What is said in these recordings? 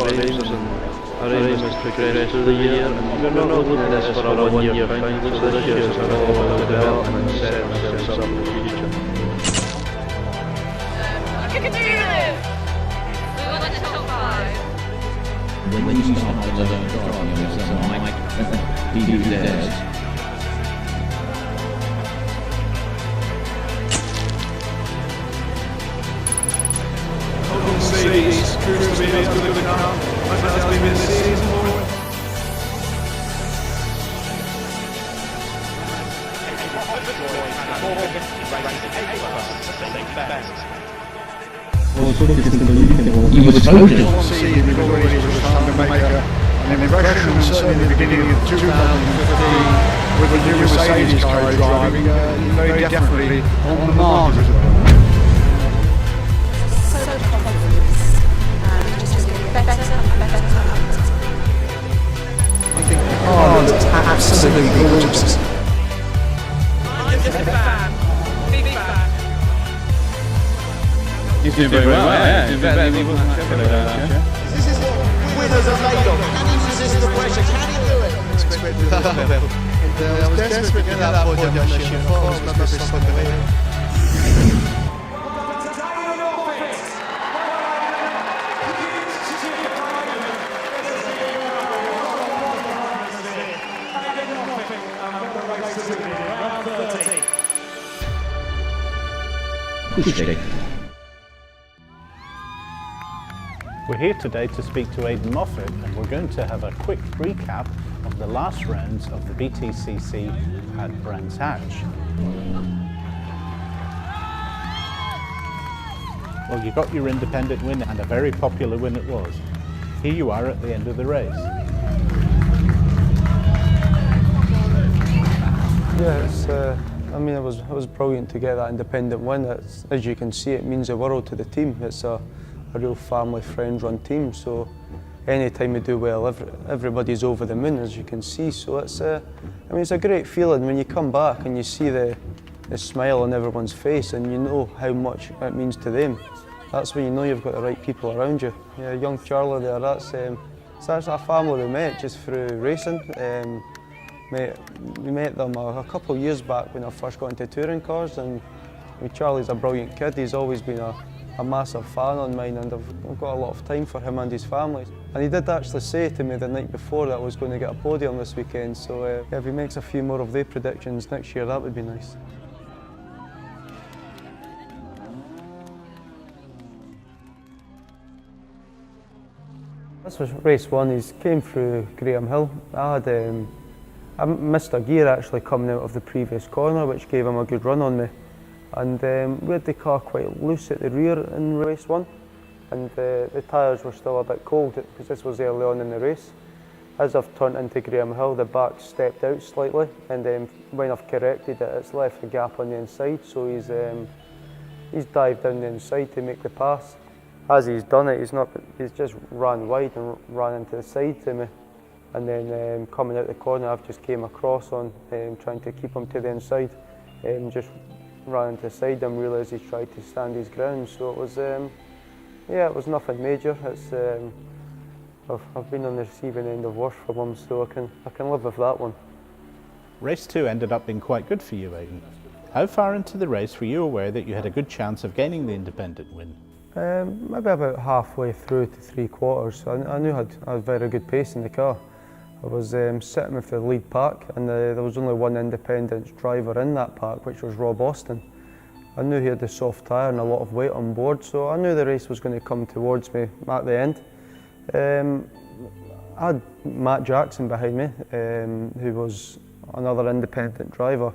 our aims, and our aim is to progress through the year, and we're not looking at this for a one-year thing. So this year is about all the development and setting ourselves up for the future. You can do this! We want the top 5. When you start to driving yourself, Mike, he do theirs. Mercedes, cruise to be able to the car, as has been this season for him. You were told it. See, we've already was trying to make an impression, certainly in the beginning of 2015, with the new Mercedes car driving, very definitely on the mark as well. Oh, it's absolutely gorgeous. I'm just a fan. Big fan. He's doing very well, yeah. He's better than he was last year. This is what winners are made of. Can he resist the pressure? Can he do it? I was desperate to get that podium on the ship. I was remember something away. We're here today to speak to Aidan Moffat, and we're going to have a quick recap of the last rounds of the BTCC at Brands Hatch. Well, you got your independent win, and a very popular win it was. Here you are at the end of the race. Yeah, I mean, it was brilliant to get that independent win. As you can see, it means the world to the team. It's a real family, friend-run team. So, any time we do well, everybody's over the moon, as you can see. So it's I mean, it's a great feeling when you come back and you see the smile on everyone's face, and you know how much it means to them. That's when you know you've got the right people around you. Yeah, young Charlie there. That's a family we met just through racing. We met them a couple of years back when I first got into touring cars, and Charlie's a brilliant kid. He's always been a massive fan of mine, and I've got a lot of time for him and his family. And he did actually say to me the night before that I was going to get a podium this weekend, so if he makes a few more of their predictions next year, that would be nice. This was race 1. He came through Graham Hill. I missed a gear actually coming out of the previous corner, which gave him a good run on me. And we had the car quite loose at the rear in race 1, and the tyres were still a bit cold because this was early on in the race. As I've turned into Graham Hill, the back stepped out slightly, and when I've corrected it, it's left a gap on the inside, so he's dived down the inside to make the pass. As he's done it, he's just ran wide and ran into the side to me. And then coming out the corner, I've just came across on trying to keep him to the inside. Just ran into the side and realised he's tried to stand his ground. So it was, yeah, it was nothing major. It's, I've been on the receiving end of worse from him, so I can live with that one. Race 2 ended up being quite good for you, Aidan. How far into the race were you aware that you had a good chance of gaining the independent win? Maybe about halfway through to 3/4. I knew I had very good pace in the car. I was sitting with the lead pack, and there was only one independent driver in that pack, which was Rob Austin. I knew he had a soft tyre and a lot of weight on board, so I knew the race was going to come towards me at the end. I had Matt Jackson behind me, who was another independent driver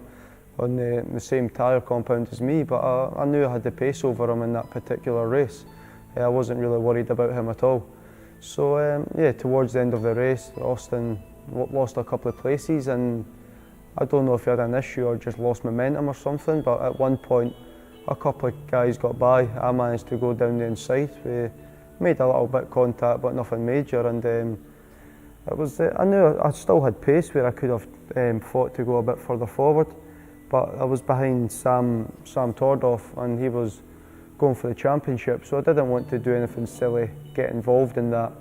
on the same tyre compound as me, but I knew I had the pace over him in that particular race. I wasn't really worried about him at all. So yeah, towards the end of the race, Austin lost a couple of places, and I don't know if he had an issue or just lost momentum or something, but at one point a couple of guys got by. I managed to go down the inside. We made a little bit of contact, but nothing major, and it was, I knew I still had pace where I could have fought to go a bit further forward, but I was behind Sam Tordoff, and he was going for the championship, so I didn't want to do anything silly, get involved in that.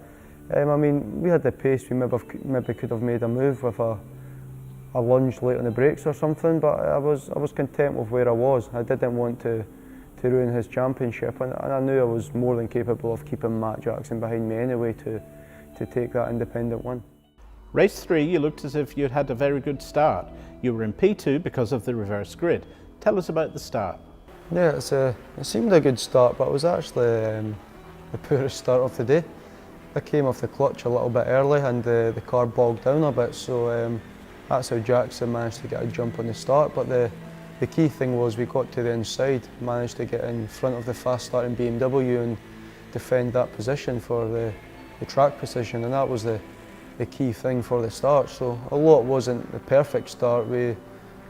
I mean, we had the pace, we maybe could have made a move with a lunge late on the brakes or something, but I was content with where I was. I didn't want to ruin his championship, and I knew I was more than capable of keeping Matt Jackson behind me anyway to take that independent win. Race 3, you looked as if you'd had a very good start. You were in P2 because of the reverse grid. Tell us about the start. Yeah, it seemed a good start, but it was actually the poorest start of the day. I came off the clutch a little bit early and the car bogged down a bit, so that's how Jackson managed to get a jump on the start. But the key thing was we got to the inside, managed to get in front of the fast starting BMW and defend that position for the track position, and that was the key thing for the start. So although it wasn't the perfect start, we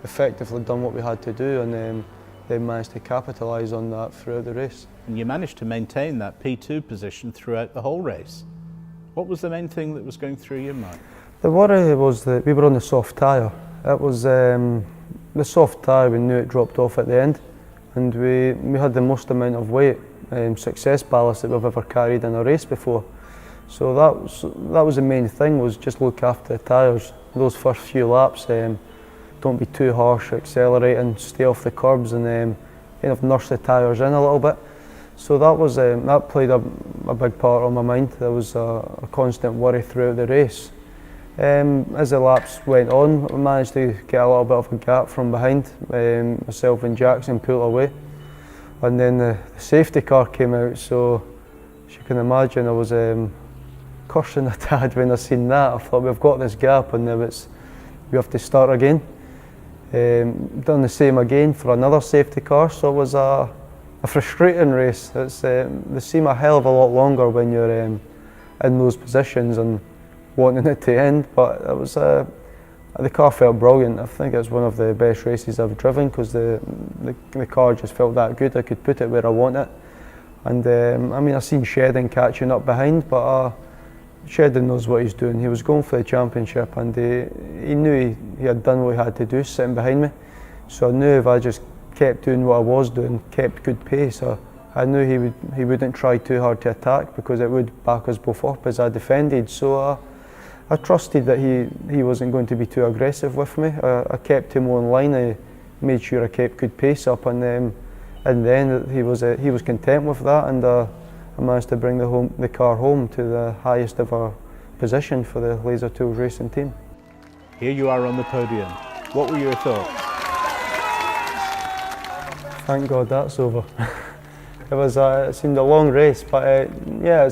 effectively done what we had to do, and they managed to capitalise on that throughout the race. And you managed to maintain that P2 position throughout the whole race. What was the main thing that was going through your mind? The worry was that we were on the soft tyre. It was the soft tyre, we knew it dropped off at the end, and we had the most amount of weight, success ballast that we've ever carried in a race before. So that was the main thing, was just look after the tyres. Those first few laps, don't be too harsh accelerating, stay off the curbs, and kind of nurse the tyres in a little bit. So that played a big part on my mind. There was a constant worry throughout the race. As the laps went on, I managed to get a little bit of a gap from behind. Myself and Jackson pulled away, and then the safety car came out. So as you can imagine, I was cursing a tad when I seen that. I thought, we've got this gap, and now we have to start again. Done the same again for another safety car, so it was a frustrating race. They seem a hell of a lot longer when you're in those positions and wanting it to end, but it was the car felt brilliant. I think it's one of the best races I've driven, because the car just felt that good. I could put it where I want it, and I mean, I seen Shedden catching up behind, but Shedden knows what he's doing. He was going for the championship, and he knew he had done what he had to do sitting behind me. So I knew if I just kept doing what I was doing, kept good pace, I knew he wouldn't try too hard to attack, because it would back us both up as I defended. So I trusted that he wasn't going to be too aggressive with me. I kept him on line. I made sure I kept good pace up, and then he was content with that, and I managed to bring the car home to the highest ever position for the Laser Tools racing team. Here you are on the podium. What were your thoughts? Thank God that's over. It seemed a long race, but yeah,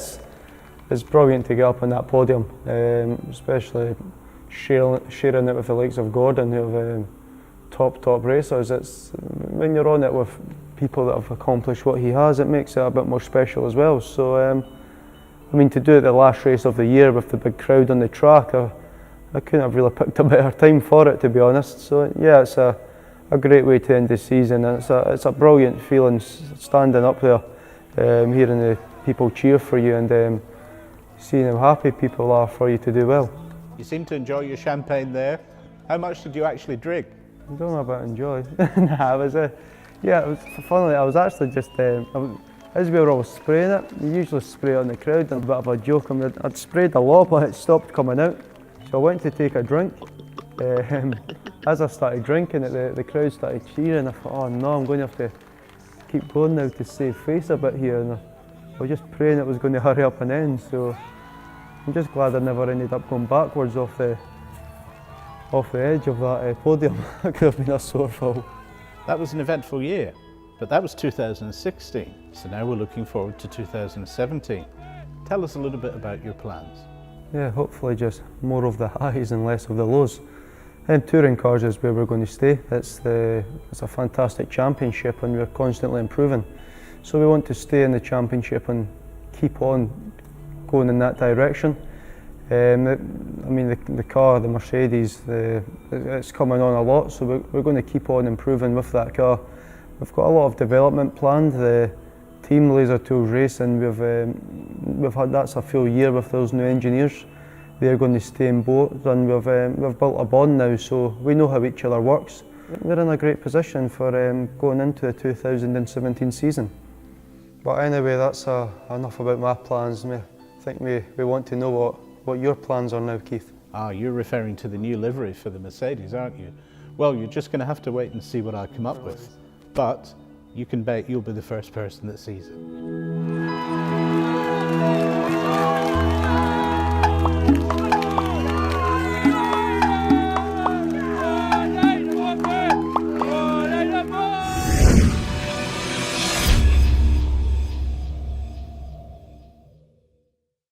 it's brilliant to get up on that podium, especially sharing it with the likes of Gordon, who are top racers. When you're on it with people that have accomplished what he has, it makes it a bit more special as well. So I mean, to do it the last race of the year with the big crowd on the track, I couldn't have really picked a better time for it, to be honest. So yeah, it's a great way to end the season, and it's a brilliant feeling standing up there, hearing the people cheer for you, and seeing how happy people are for you to do well. You seem to enjoy your champagne there. How much did you actually drink? I don't know about enjoy. Nah, it was yeah, it was funny. I was actually just as we were all spraying it. You usually spray it on the crowd, and a bit of a joke. I'd sprayed a lot, but it stopped coming out. So I went to take a drink. As I started drinking it, the crowd started cheering. I thought, oh no, I'm going to have to keep going now to save face a bit here. And I was just praying it was going to hurry up and end. So I'm just glad I never ended up going backwards off the edge of that podium. That could have been a sore fall. That was an eventful year, but that was 2016. So now we're looking forward to 2017. Tell us a little bit about your plans. Yeah, hopefully just more of the highs and less of the lows. And touring cars is where we're going to stay. It's a fantastic championship, and we're constantly improving. So we want to stay in the championship and keep on going in that direction. I mean, the car, the Mercedes, it's coming on a lot, so we're going to keep on improving with that car. We've got a lot of development planned. The team Laser Tools Racing, that's a full year with those new engineers. They're going to stay in boat, and we've built a bond now, so we know how each other works. We're in a great position for going into the 2017 season. But anyway, that's enough about my plans. think we want to know what your plans are now, Keith. Ah, you're referring to the new livery for the Mercedes, aren't you? Well, you're just going to have to wait and see what I come up with. But you can bet you'll be the first person that sees it.